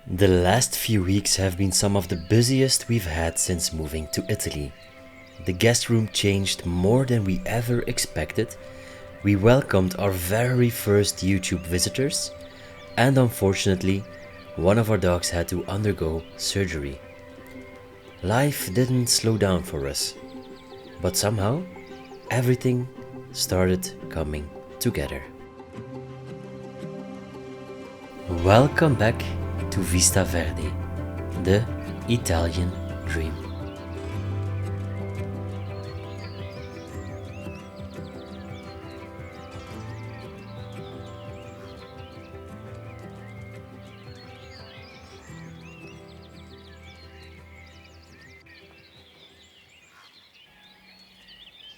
The last few weeks have been some of the busiest we've had since moving to Italy. The guest room changed more than we ever expected. We welcomed our very first YouTube visitors, and unfortunately, one of our dogs had to undergo surgery. Life didn't slow down for us, but somehow everything started coming together. Welcome back to Vista Verde, the Italian dream.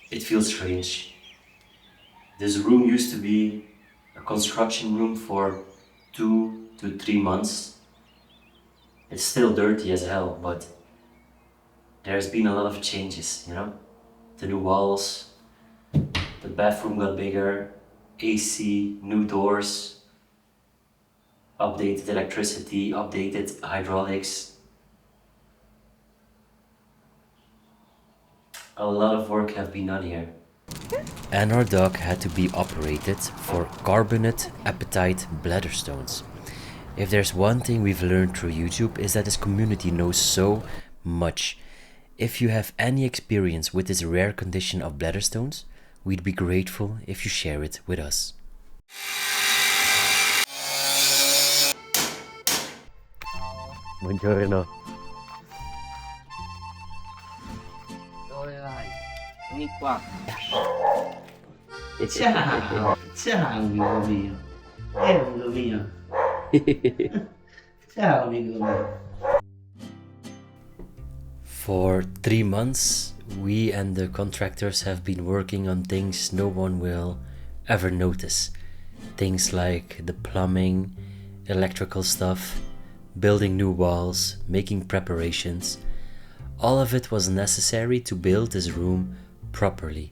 It feels strange. This room used to be a construction room for 2 to 3 months. It's still dirty as hell, but there's been a lot of changes, The new walls, the bathroom got bigger, AC, new doors, updated electricity, updated hydraulics. A lot of work have been done here. And our dog had to be operated for carbonate apatite bladder stones. If there's one thing we've learned through YouTube is that this community knows so much. If you have any experience with this rare condition of bladder stones, we'd be grateful if you share it with us. Buongiorno. Dove vai? Vieni qua. Ciao, Ciao amico mio. Amico mio. Ciao amico mio. For 3 months, we and the contractors have been working on things no one will ever notice. Things like the plumbing, electrical stuff, building new walls, making preparations. All of it was necessary to build this room properly.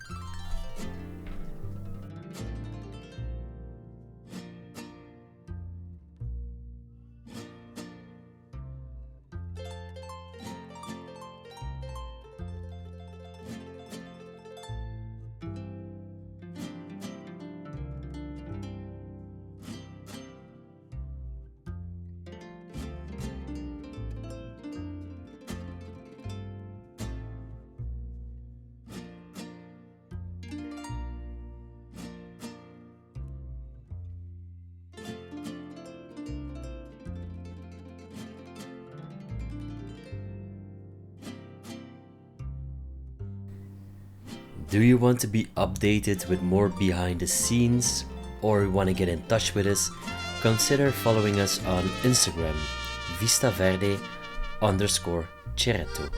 Do you want to be updated with more behind the scenes or want to get in touch with us? Consider following us on Instagram, VistaVerde_Ceretto.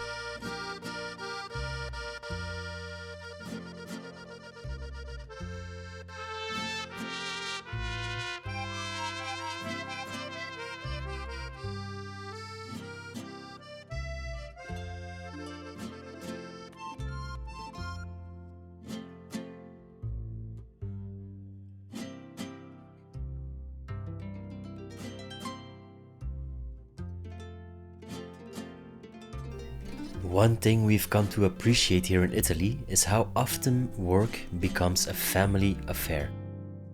One thing we've come to appreciate here in Italy is how often work becomes a family affair.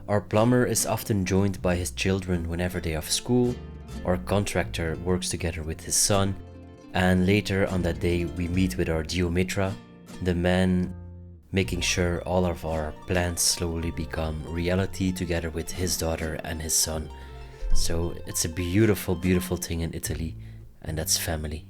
Our plumber is often joined by his children whenever they are off school, our contractor works together with his son, and later on that day we meet with our geometra, the man making sure all of our plans slowly become reality together with his daughter and his son. So it's a beautiful, beautiful thing in Italy, and that's family.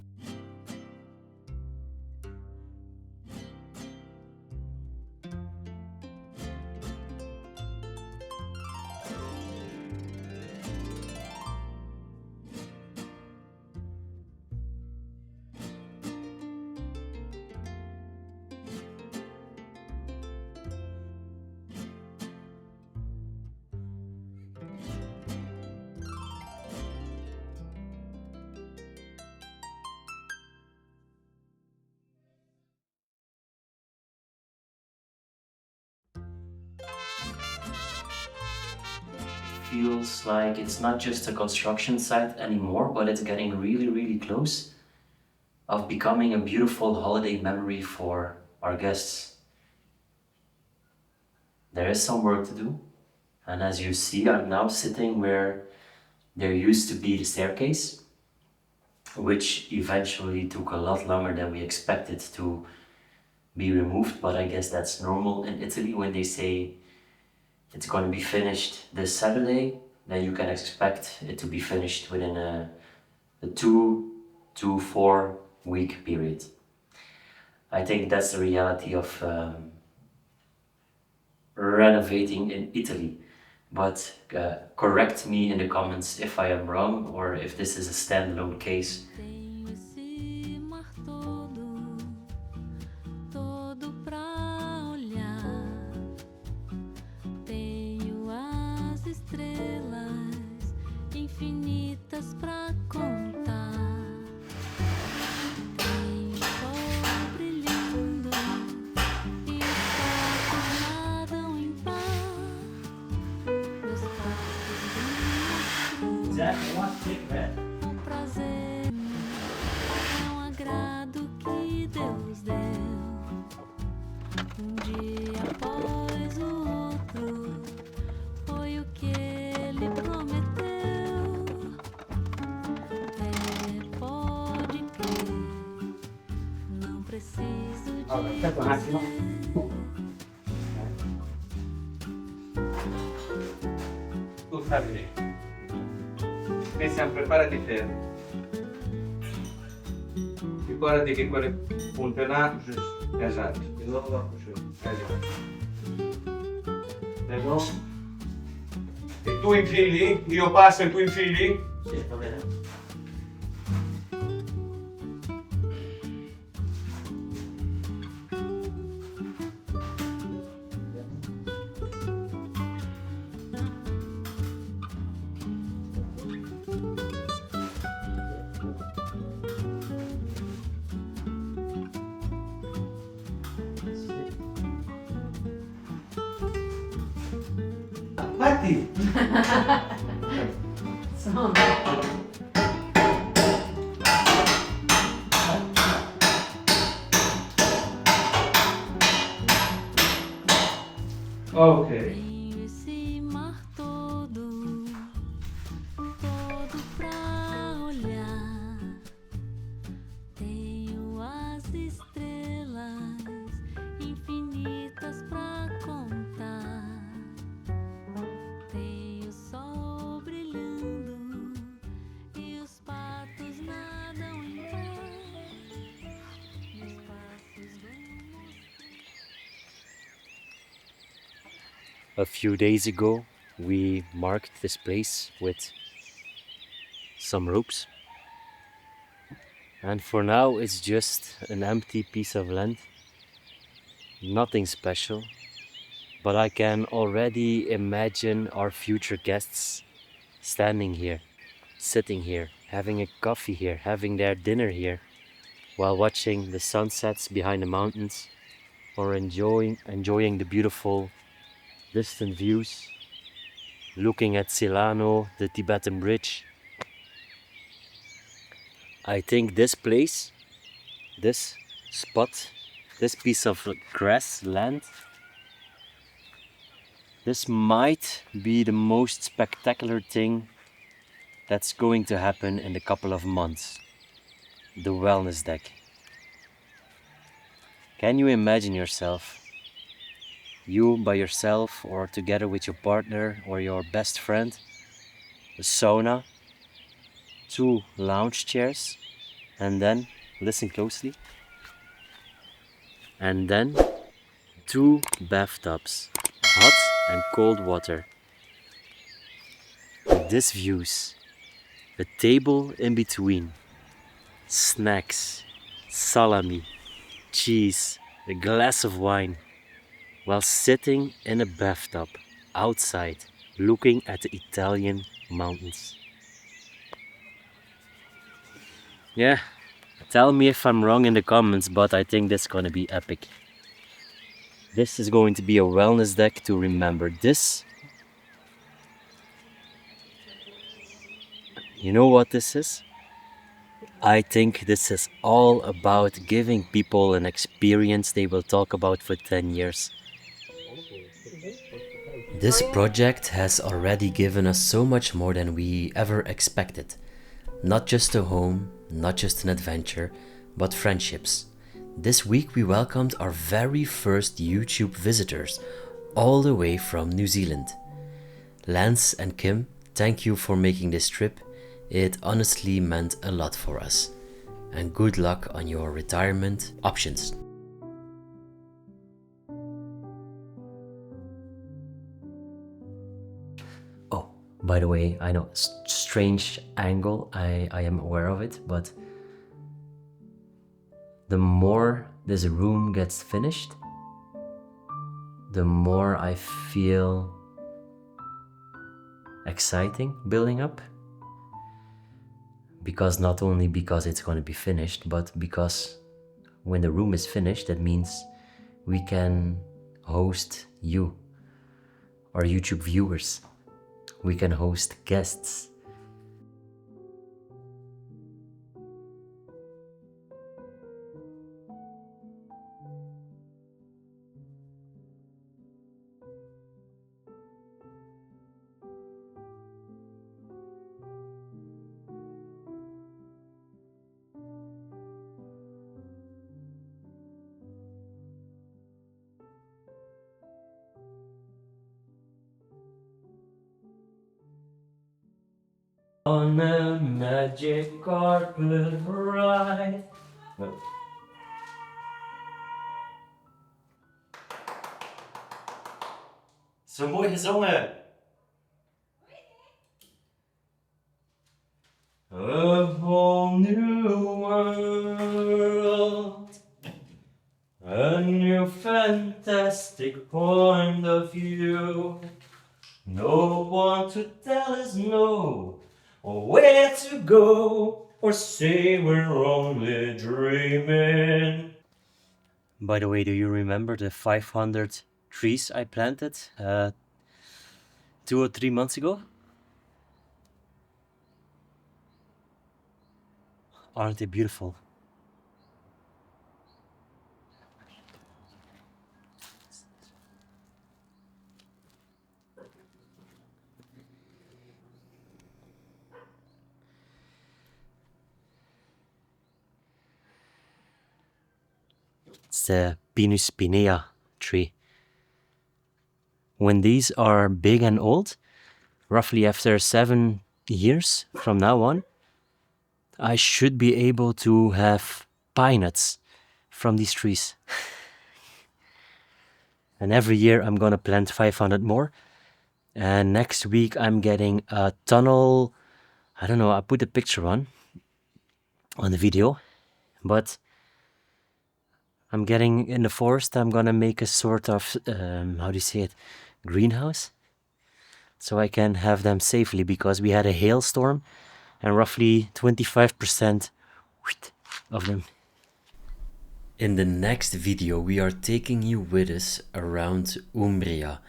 feels like it's not just a construction site anymore, but it's getting really close of becoming a beautiful holiday memory for our guests. There is some work to do, and as you see, I'm now sitting where there used to be the staircase, which eventually took a lot longer than we expected to be removed, but I guess that's normal in Italy. When they say it's going to be finished this Saturday, then you can expect it to be finished within a 2 to 4 week period. I think that's the reality of renovating in Italy. But correct me in the comments if I am wrong or if this is a standalone case. Tenho esse mar todo, todo pra olhar. Tenho as estrelas infinitas pra contar. Tenho o sol brilhando e os patos nadam em paz. Meus patos com prazer, é um agrado que Deus deu. Dia após o outro, foi o que Ele prometeu. Pode crer, não preciso dizer. Tu sabe. Pensiamo, preparati fermo. Ricordati che quelle punte là, esatto, di nuovo la cucina. Esatto. E no? E tu infili? Io passo e tu infili? Sì, va bene. Matti! Ok. Tenho esse mar todo, todo pra olhar. Tenho as estrelas infinitas pra contar. Tenho o sol brilhando e os patos nadam em paz. Meus passos vão mostrar. A few days ago, we marked this place with some ropes. And for now, it's just an empty piece of land. Nothing special. But I can already imagine our future guests standing here, sitting here, having a coffee here, having their dinner here, while watching the sunsets behind the mountains or enjoying the beautiful distant views, looking at Silano, the Tibetan bridge. I think this place, this spot, this piece of grassland, this might be the most spectacular thing that's going to happen in a couple of months. The wellness deck. Can you imagine yourself? You by yourself or together with your partner or your best friend, a sauna, 2 lounge chairs, and then, listen closely, and then 2 bathtubs, hot and cold water. With these views, a table in between, snacks, salami, cheese, a glass of wine, while sitting in a bathtub outside looking at the Italian mountains. Yeah, tell me if I'm wrong in the comments, but I think this is gonna be epic. This is going to be a wellness deck to remember. This You know what this is? I think this is all about giving people an experience they will talk about for 10 years. This project has already given us so much more than we ever expected. Not just a home, not just an adventure, but friendships. This week we welcomed our very first YouTube visitors, all the way from New Zealand. Lance and Kim, thank you for making this trip. It honestly meant a lot for us. And good luck on your retirement options. Oh, by the way, I know, strange angle, I am aware of it, but the more this room gets finished, the more I feel exciting building up. Because not only because it's going to be finished, but because when the room is finished, that means we can host you, our YouTube viewers. We can host guests. On a magic carpet ride. Zo mooi gezongen. A whole new world. A new fantastic point of view. No one to tell us no, or where to go, or say we're only dreaming. By the way, do you remember the 500 trees I planted 2 or 3 months ago? Aren't they beautiful? It's the Pinus pinea tree. When these are big and old, roughly after 7 years from now on, I should be able to have pine nuts from these trees. And every year I'm gonna plant 500 more. And next week I'm getting a tunnel. I don't know, I put a picture on the video, but I'm getting in the forest, I'm gonna make a sort of, how do you say it, greenhouse, so I can have them safely, because we had a hailstorm and roughly 25% of them. In the next video we are taking you with us around Umbria,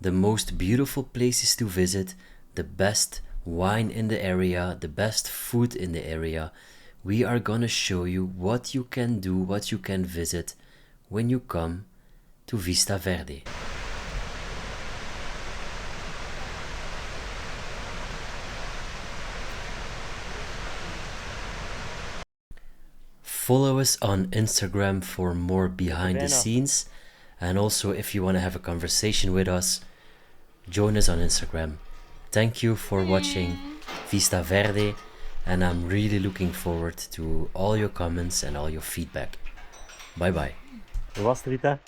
the most beautiful places to visit, the best wine in the area, the best food in the area. We are gonna show you what you can do, what you can visit when you come to Vista Verde. Follow us on Instagram for more behind the scenes, and also if you want to have a conversation with us, join us on Instagram. Thank you for watching Vista Verde, and I'm really looking forward to all your comments and all your feedback. Bye bye. Hoe was het, Rita?